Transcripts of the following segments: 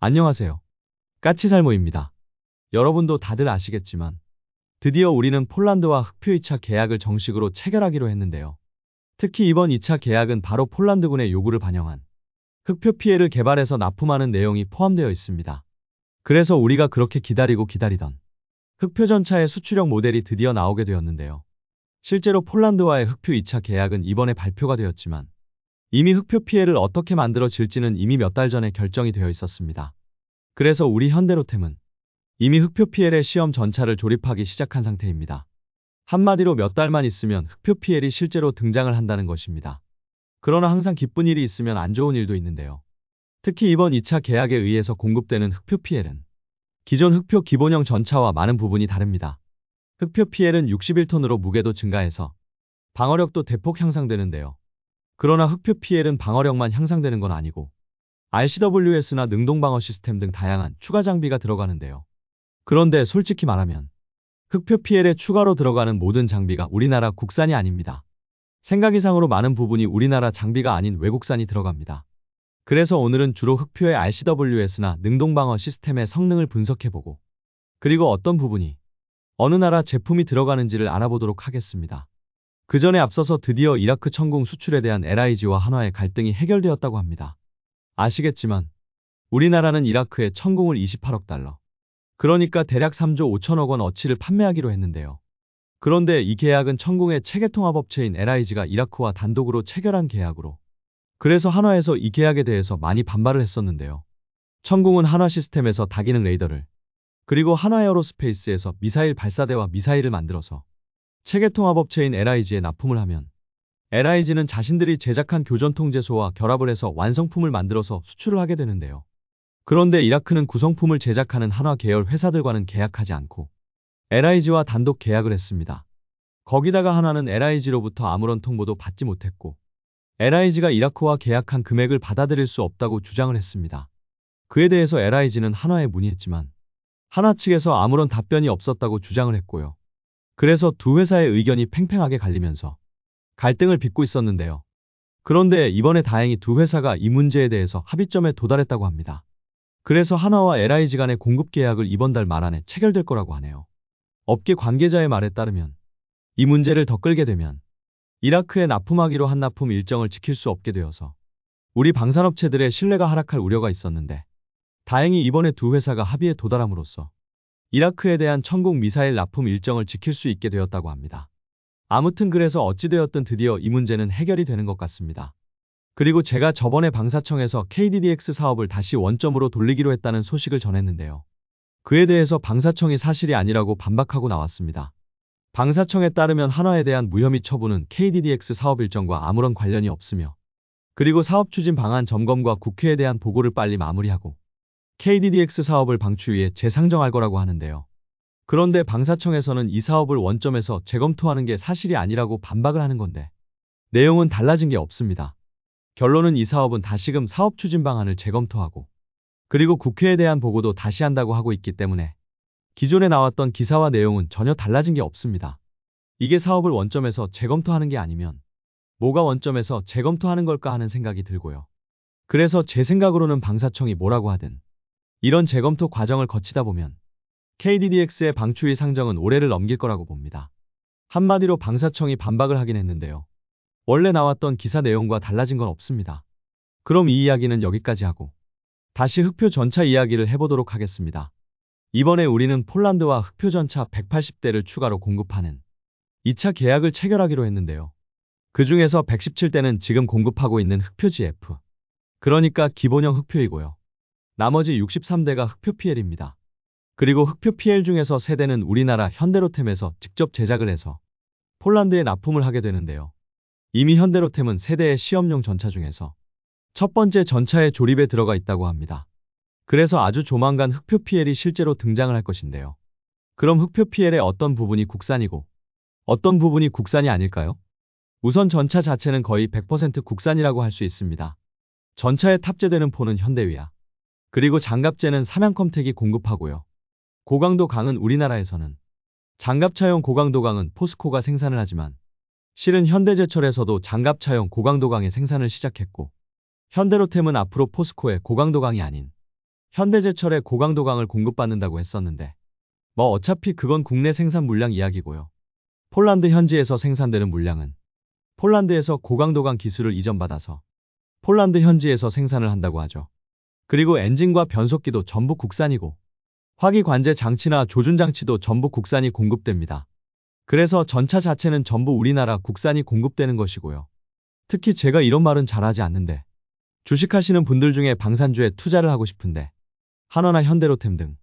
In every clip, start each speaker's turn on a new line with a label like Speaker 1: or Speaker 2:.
Speaker 1: 안녕하세요. 까치살모입니다. 여러분도 다들 아시겠지만 드디어 우리는 폴란드와 흑표 2차 계약을 정식으로 체결하기로 했는데요. 특히 이번 2차 계약은 바로 폴란드군의 요구를 반영한 흑표 피해를 개발해서 납품하는 내용이 포함되어 있습니다. 그래서 우리가 그렇게 기다리던 흑표 전차의 수출형 모델이 드디어 나오게 되었는데요. 실제로 폴란드와의 흑표 2차 계약은 이번에 발표가 되었지만 이미 흑표 피해를 어떻게 만들어질지는 이미 몇 달 전에 결정이 되어 있었습니다. 그래서 우리 현대로템은 이미 흑표 PL의 시험 전차를 조립하기 시작한 상태입니다. 한마디로 몇 달만 있으면 흑표 PL이 실제로 등장을 한다는 것입니다. 그러나 항상 기쁜 일이 있으면 안 좋은 일도 있는데요. 특히 이번 2차 계약에 의해서 공급되는 흑표 PL은 기존 흑표 기본형 전차와 많은 부분이 다릅니다. 흑표 PL은 61톤으로 무게도 증가해서 방어력도 대폭 향상되는데요. 그러나 흑표 PL은 방어력만 향상되는 건 아니고 RCWS나 능동방어 시스템 등 다양한 추가 장비가 들어가는데요. 그런데 솔직히 말하면 흑표 PL에 추가로 들어가는 모든 장비가 우리나라 국산이 아닙니다. 생각 이상으로 많은 부분이 우리나라 장비가 아닌 외국산이 들어갑니다. 그래서 오늘은 주로 흑표의 RCWS나 능동방어 시스템의 성능을 분석해보고 그리고 어떤 부분이 어느 나라 제품이 들어가는지를 알아보도록 하겠습니다. 그 전에 앞서서 드디어 이라크 천궁 수출에 대한 LIG와 한화의 갈등이 해결되었다고 합니다. 아시겠지만 우리나라는 이라크에 천궁을 28억 달러, 그러니까 대략 3조 5천억 원 어치를 판매하기로 했는데요. 그런데 이 계약은 천궁의 체계통합업체인 LIG가 이라크와 단독으로 체결한 계약으로, 그래서 한화에서 이 계약에 대해서 많이 반발을 했었는데요. 천궁은 한화 시스템에서 다기능 레이더를, 그리고 한화에어로스페이스에서 미사일 발사대와 미사일을 만들어서 체계통합업체인 LIG에 납품을 하면 LIG는 자신들이 제작한 교전통제소와 결합을 해서 완성품을 만들어서 수출을 하게 되는데요. 그런데 이라크는 구성품을 제작하는 한화 계열 회사들과는 계약하지 않고 LIG와 단독 계약을 했습니다. 거기다가 한화는 LIG로부터 아무런 통보도 받지 못했고 LIG가 이라크와 계약한 금액을 받아들일 수 없다고 주장을 했습니다. 그에 대해서 LIG는 한화에 문의했지만 한화 측에서 아무런 답변이 없었다고 주장을 했고요. 그래서 두 회사의 의견이 팽팽하게 갈리면서 갈등을 빚고 있었는데요. 그런데 이번에 다행히 두 회사가 이 문제에 대해서 합의점에 도달했다고 합니다. 그래서 한화와 LIG 간의 공급 계약을 이번 달 말 안에 체결될 거라고 하네요. 업계 관계자의 말에 따르면 이 문제를 더 끌게 되면 이라크에 납품하기로 한 납품 일정을 지킬 수 없게 되어서 우리 방산업체들의 신뢰가 하락할 우려가 있었는데 다행히 이번에 두 회사가 합의에 도달함으로써 이라크에 대한 천궁 미사일 납품 일정을 지킬 수 있게 되었다고 합니다. 아무튼 그래서 어찌되었든 드디어 이 문제는 해결이 되는 것 같습니다. 그리고 제가 저번에 방사청에서 KDDX 사업을 다시 원점으로 돌리기로 했다는 소식을 전했는데요. 그에 대해서 방사청이 사실이 아니라고 반박하고 나왔습니다. 방사청에 따르면 한화에 대한 무혐의 처분은 KDDX 사업 일정과 아무런 관련이 없으며 그리고 사업 추진 방안 점검과 국회에 대한 보고를 빨리 마무리하고 KDDX 사업을 방추위에 재상정할 거라고 하는데요. 그런데 방사청에서는 이 사업을 원점에서 재검토하는 게 사실이 아니라고 반박을 하는 건데 내용은 달라진 게 없습니다. 결론은 이 사업은 다시금 사업 추진 방안을 재검토하고 그리고 국회에 대한 보고도 다시 한다고 하고 있기 때문에 기존에 나왔던 기사와 내용은 전혀 달라진 게 없습니다. 이게 사업을 원점에서 재검토하는 게 아니면 뭐가 원점에서 재검토하는 걸까 하는 생각이 들고요. 그래서 제 생각으로는 방사청이 뭐라고 하든 이런 재검토 과정을 거치다 보면 KDDX의 방추위 상정은 올해를 넘길 거라고 봅니다. 한마디로 방사청이 반박을 하긴 했는데요. 원래 나왔던 기사 내용과 달라진 건 없습니다. 그럼 이 이야기는 여기까지 하고 다시 흑표 전차 이야기를 해보도록 하겠습니다. 이번에 우리는 폴란드와 흑표 전차 180대를 추가로 공급하는 2차 계약을 체결하기로 했는데요. 그 중에서 117대는 지금 공급하고 있는 흑표 GF, 그러니까 기본형 흑표이고요. 나머지 63대가 흑표 PL입니다. 그리고 흑표 PL 중에서 3대는 우리나라 현대로템에서 직접 제작을 해서 폴란드에 납품을 하게 되는데요. 이미 현대로템은 3대의 시험용 전차 중에서 첫 번째 전차의 조립에 들어가 있다고 합니다. 그래서 아주 조만간 흑표 PL이 실제로 등장을 할 것인데요. 그럼 흑표 PL의 어떤 부분이 국산이고 어떤 부분이 국산이 아닐까요? 우선 전차 자체는 거의 100% 국산이라고 할 수 있습니다. 전차에 탑재되는 포는 현대위아, 그리고 장갑재는 삼양컴택이 공급하고요. 고강도 강은 우리나라에서는 장갑차용 고강도 강은 포스코가 생산을 하지만 실은 현대제철에서도 장갑차용 고강도 강의 생산을 시작했고 현대로템은 앞으로 포스코의 고강도 강이 아닌 현대제철에 고강도강을 공급받는다고 했었는데 뭐 어차피 그건 국내 생산 물량 이야기고요. 폴란드 현지에서 생산되는 물량은 폴란드에서 고강도강 기술을 이전받아서 폴란드 현지에서 생산을 한다고 하죠. 그리고 엔진과 변속기도 전부 국산이고 화기관제 장치나 조준 장치도 전부 국산이 공급됩니다. 그래서 전차 자체는 전부 우리나라 국산이 공급되는 것이고요. 특히 제가 이런 말은 잘하지 않는데 주식하시는 분들 중에 방산주에 투자를 하고 싶은데 한화나 현대로템 등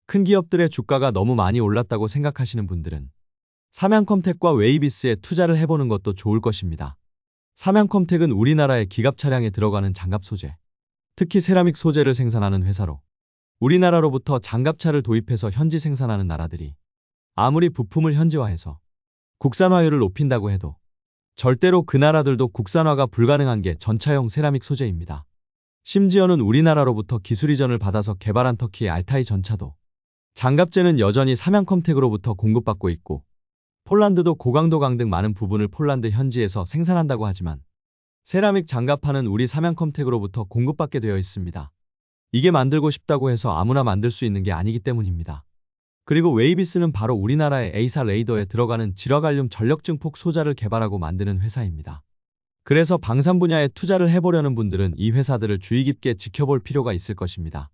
Speaker 1: 큰 기업들의 주가가 너무 많이 올랐다고 생각하시는 분들은 삼양컴텍과 웨이비스에 투자를 해보는 것도 좋을 것입니다. 삼양컴텍은 우리나라의 기갑 차량에 들어가는 장갑 소재, 특히 세라믹 소재를 생산하는 회사로 우리나라로부터 장갑차를 도입해서 현지 생산하는 나라들이 아무리 부품을 현지화해서 국산화율을 높인다고 해도 절대로 그 나라들도 국산화가 불가능한 게 전차용 세라믹 소재입니다. 심지어는 우리나라로부터 기술 이전을 받아서 개발한 터키의 알타이 전차도 장갑재는 여전히 삼양컴텍으로부터 공급받고 있고 폴란드도 고강도강 등 많은 부분을 폴란드 현지에서 생산한다고 하지만 세라믹 장갑판은 우리 삼양컴텍으로부터 공급받게 되어 있습니다. 이게 만들고 싶다고 해서 아무나 만들 수 있는 게 아니기 때문입니다. 그리고 웨이비스는 바로 우리나라의 A사 레이더에 들어가는 질화갈륨 전력증폭 소자를 개발하고 만드는 회사입니다. 그래서 방산 분야에 투자를 해보려는 분들은 이 회사들을 주의 깊게 지켜볼 필요가 있을 것입니다.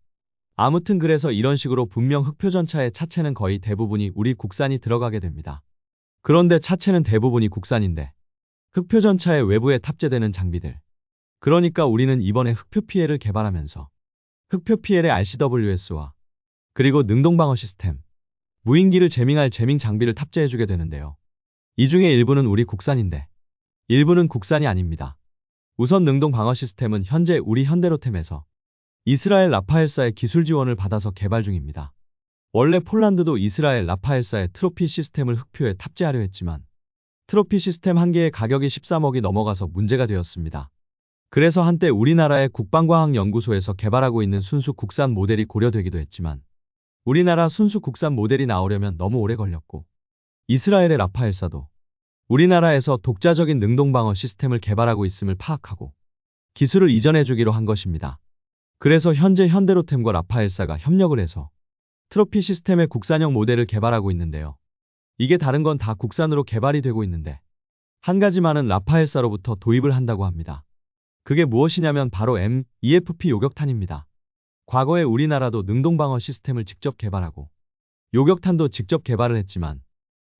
Speaker 1: 아무튼 그래서 이런 식으로 분명 흑표전차의 차체는 거의 대부분이 우리 국산이 들어가게 됩니다. 그런데 차체는 대부분이 국산인데 흑표전차의 외부에 탑재되는 장비들, 그러니까 우리는 이번에 흑표PL을 개발하면서 흑표PL의 RCWS와 그리고 능동방어 시스템, 무인기를 제밍할 제밍 장비를 탑재해주게 되는데요. 이 중에 일부는 우리 국산인데 일부는 국산이 아닙니다. 우선 능동방어 시스템은 현재 우리 현대로템에서 이스라엘 라파엘사의 기술 지원을 받아서 개발 중입니다. 원래 폴란드도 이스라엘 라파엘사의 트로피 시스템을 흑표에 탑재하려 했지만 트로피 시스템 한 개의 가격이 13억이 넘어가서 문제가 되었습니다. 그래서 한때 우리나라의 국방과학연구소에서 개발하고 있는 순수 국산 모델이 고려되기도 했지만 우리나라 순수 국산 모델이 나오려면 너무 오래 걸렸고 이스라엘의 라파엘사도 우리나라에서 독자적인 능동방어 시스템을 개발하고 있음을 파악하고 기술을 이전해주기로 한 것입니다. 그래서 현재 현대로템과 라파엘사가 협력을 해서 트로피 시스템의 국산형 모델을 개발하고 있는데요. 이게 다른 건 다 국산으로 개발이 되고 있는데 한 가지만은 라파엘사로부터 도입을 한다고 합니다. 그게 무엇이냐면 바로 MEFP 요격탄입니다. 과거에 우리나라도 능동방어 시스템을 직접 개발하고 요격탄도 직접 개발을 했지만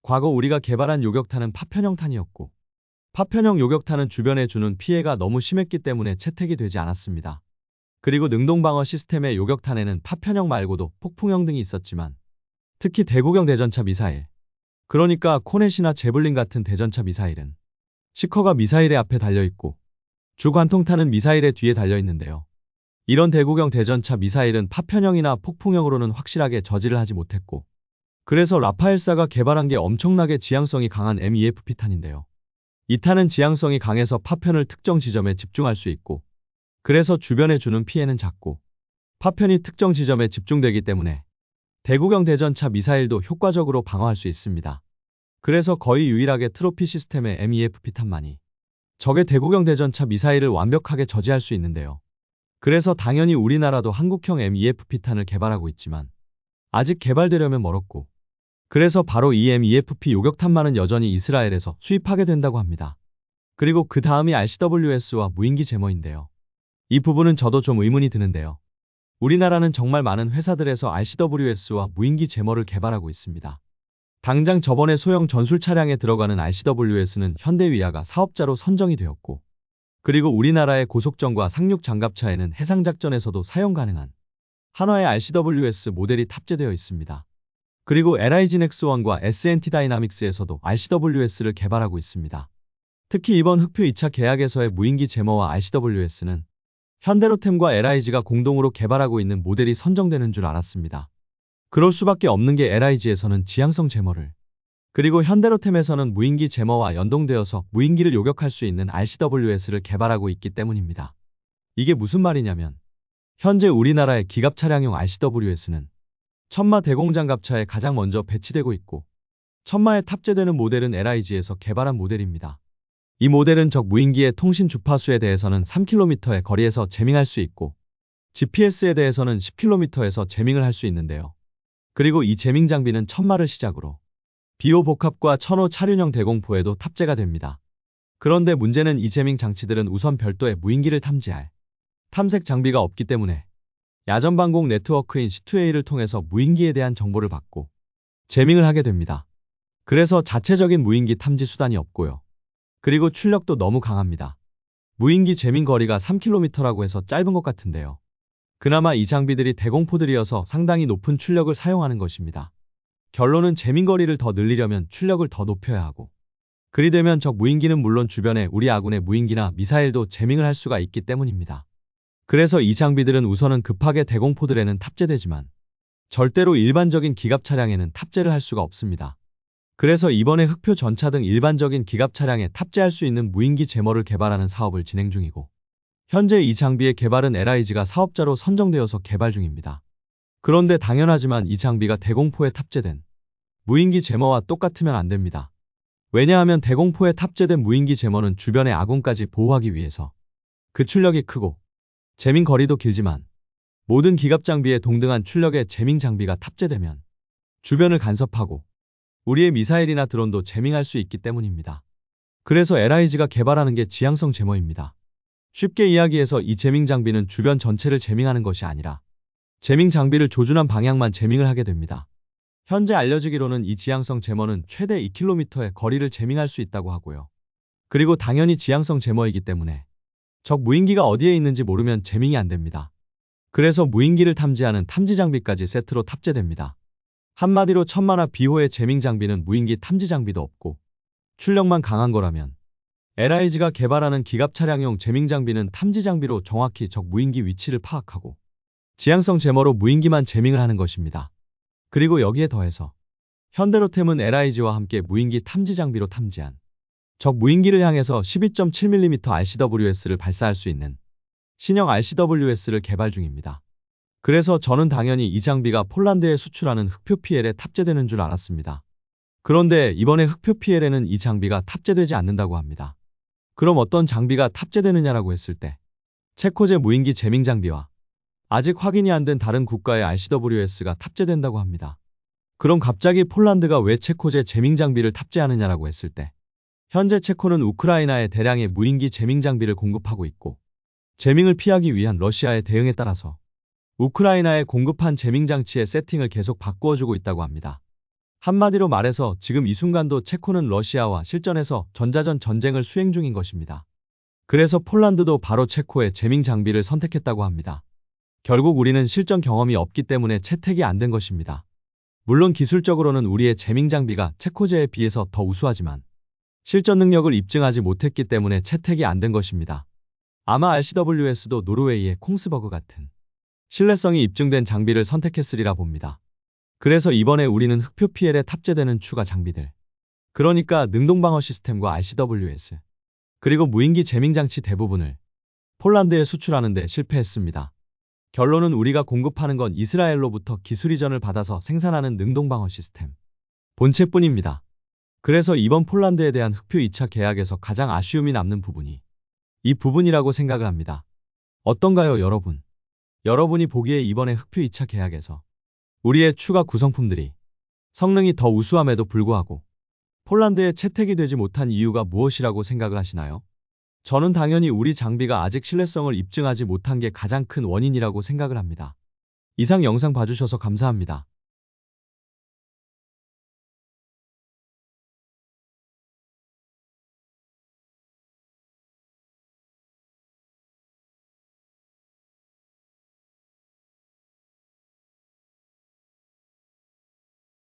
Speaker 1: 과거 우리가 개발한 요격탄은 파편형탄이었고 파편형 요격탄은 주변에 주는 피해가 너무 심했기 때문에 채택이 되지 않았습니다. 그리고 능동방어 시스템의 요격탄에는 파편형 말고도 폭풍형 등이 있었지만 특히 대구경 대전차 미사일, 그러니까 코넷이나 제블린 같은 대전차 미사일은 시커가 미사일의 앞에 달려있고 주관통탄은 미사일의 뒤에 달려있는데요. 이런 대구경 대전차 미사일은 파편형이나 폭풍형으로는 확실하게 저지를 하지 못했고 그래서 라파엘사가 개발한 게 엄청나게 지향성이 강한 MEFP탄인데요. 이 탄은 지향성이 강해서 파편을 특정 지점에 집중할 수 있고 그래서 주변에 주는 피해는 작고 파편이 특정 지점에 집중되기 때문에 대구경 대전차 미사일도 효과적으로 방어할 수 있습니다. 그래서 거의 유일하게 트로피 시스템의 MEFP탄만이 적의 대구경 대전차 미사일을 완벽하게 저지할 수 있는데요. 그래서 당연히 우리나라도 한국형 MEFP탄을 개발하고 있지만 아직 개발되려면 멀었고 그래서 바로 이 MEFP 요격탄만은 여전히 이스라엘에서 수입하게 된다고 합니다. 그리고 그 다음이 RCWS와 무인기 제머인데요. 이 부분은 저도 좀 의문이 드는데요. 우리나라는 정말 많은 회사들에서 RCWS와 무인기 제머를 개발하고 있습니다. 당장 저번에 소형 전술 차량에 들어가는 RCWS는 현대위아가 사업자로 선정이 되었고 그리고 우리나라의 고속정과 상륙 장갑차에는 해상작전에서도 사용 가능한 한화의 RCWS 모델이 탑재되어 있습니다. 그리고 LIG넥스1과 S&T 다이나믹스에서도 RCWS를 개발하고 있습니다. 특히 이번 흑표 2차 계약에서의 무인기 제머와 RCWS는 현대로템과 LIG가 공동으로 개발하고 있는 모델이 선정되는 줄 알았습니다. 그럴 수밖에 없는 게 LIG에서는 지향성 제머를 그리고 현대로템에서는 무인기 제머와 연동되어서 무인기를 요격할 수 있는 RCWS를 개발하고 있기 때문입니다. 이게 무슨 말이냐면 현재 우리나라의 기갑 차량용 RCWS는 천마 대공장갑차에 가장 먼저 배치되고 있고 천마에 탑재되는 모델은 LIG에서 개발한 모델입니다. 이 모델은 적 무인기의 통신 주파수에 대해서는 3km의 거리에서 제밍할 수 있고 GPS에 대해서는 10km에서 재밍을 할 수 있는데요. 그리고 이 재밍 장비는 1000마를 시작으로 비호 복합과 1000호 차륜형 대공포에도 탑재가 됩니다. 그런데 문제는 이 재밍 장치들은 우선 별도의 무인기를 탐지할 탐색 장비가 없기 때문에 야전방공 네트워크인 C2A를 통해서 무인기에 대한 정보를 받고 재밍을 하게 됩니다. 그래서 자체적인 무인기 탐지 수단이 없고요. 그리고 출력도 너무 강합니다. 무인기 재밍 거리가 3km라고 해서 짧은 것 같은데요. 그나마 이 장비들이 대공포들이어서 상당히 높은 출력을 사용하는 것입니다. 결론은 재밍 거리를 더 늘리려면 출력을 더 높여야 하고, 그리 되면 적 무인기는 물론 주변에 우리 아군의 무인기나 미사일도 재밍을 할 수가 있기 때문입니다. 그래서 이 장비들은 우선은 급하게 대공포들에는 탑재되지만 절대로 일반적인 기갑 차량에는 탑재를 할 수가 없습니다. 그래서 이번에 흑표 전차 등 일반적인 기갑 차량에 탑재할 수 있는 무인기 제머를 개발하는 사업을 진행 중이고, 현재 이 장비의 개발은 LIG가 사업자로 선정되어서 개발 중입니다. 그런데 당연하지만 이 장비가 대공포에 탑재된 무인기 제머와 똑같으면 안 됩니다. 왜냐하면 대공포에 탑재된 무인기 제머는 주변의 아군까지 보호하기 위해서 그 출력이 크고 재밍 거리도 길지만 모든 기갑 장비에 동등한 출력의 재밍 장비가 탑재되면 주변을 간섭하고 우리의 미사일이나 드론도 재밍할 수 있기 때문입니다. 그래서 LIG가 개발하는 게 지향성 제머입니다. 쉽게 이야기해서 이 재밍 장비는 주변 전체를 재밍하는 것이 아니라 재밍 장비를 조준한 방향만 재밍을 하게 됩니다. 현재 알려지기로는 이 지향성 제머는 최대 2km의 거리를 재밍할 수 있다고 하고요. 그리고 당연히 지향성 제머이기 때문에 적 무인기가 어디에 있는지 모르면 재밍이 안 됩니다. 그래서 무인기를 탐지하는 탐지 장비까지 세트로 탑재됩니다. 한마디로 1000마나 비호의 재밍 장비는 무인기 탐지 장비도 없고 출력만 강한 거라면 LIG가 개발하는 기갑 차량용 재밍 장비는 탐지 장비로 정확히 적 무인기 위치를 파악하고 지향성 제머로 무인기만 재밍을 하는 것입니다. 그리고 여기에 더해서 현대로템은 LIG와 함께 무인기 탐지 장비로 탐지한 적 무인기를 향해서 12.7mm RCWS를 발사할 수 있는 신형 RCWS를 개발 중입니다. 그래서 저는 당연히 이 장비가 폴란드에 수출하는 흑표 PL에 탑재되는 줄 알았습니다. 그런데 이번에 흑표 PL에는 이 장비가 탑재되지 않는다고 합니다. 그럼 어떤 장비가 탑재되느냐라고 했을 때 체코제 무인기 재밍 장비와 아직 확인이 안 된 다른 국가의 RCWS가 탑재된다고 합니다. 그럼 갑자기 폴란드가 왜 체코제 재밍 장비를 탑재하느냐라고 했을 때 현재 체코는 우크라이나에 대량의 무인기 재밍 장비를 공급하고 있고 재밍을 피하기 위한 러시아의 대응에 따라서 우크라이나에 공급한 재밍 장치의 세팅을 계속 바꾸어주고 있다고 합니다. 한마디로 말해서 지금 이 순간도 체코는 러시아와 실전에서 전자전 전쟁을 수행 중인 것입니다. 그래서 폴란드도 바로 체코의 재밍 장비를 선택했다고 합니다. 결국 우리는 실전 경험이 없기 때문에 채택이 안 된 것입니다. 물론 기술적으로는 우리의 재밍 장비가 체코제에 비해서 더 우수하지만 실전 능력을 입증하지 못했기 때문에 채택이 안 된 것입니다. 아마 RCWS도 노르웨이의 콩스버그 같은 신뢰성이 입증된 장비를 선택했으리라 봅니다. 그래서 이번에 우리는 흑표 PL에 탑재되는 추가 장비들, 그러니까 능동방어 시스템과 RCWS, 그리고 무인기 재밍 장치 대부분을 폴란드에 수출하는 데 실패했습니다. 결론은 우리가 공급하는 건 이스라엘로부터 기술 이전을 받아서 생산하는 능동방어 시스템 본체뿐입니다. 그래서 이번 폴란드에 대한 흑표 2차 계약에서 가장 아쉬움이 남는 부분이 이 부분이라고 생각을 합니다. 어떤가요, 여러분? 여러분이 보기에 이번에 흑표 2차 계약에서 우리의 추가 구성품들이 성능이 더 우수함에도 불구하고 폴란드에 채택이 되지 못한 이유가 무엇이라고 생각을 하시나요? 저는 당연히 우리 장비가 아직 신뢰성을 입증하지 못한 게 가장 큰 원인이라고 생각을 합니다. 이상 영상 봐주셔서 감사합니다.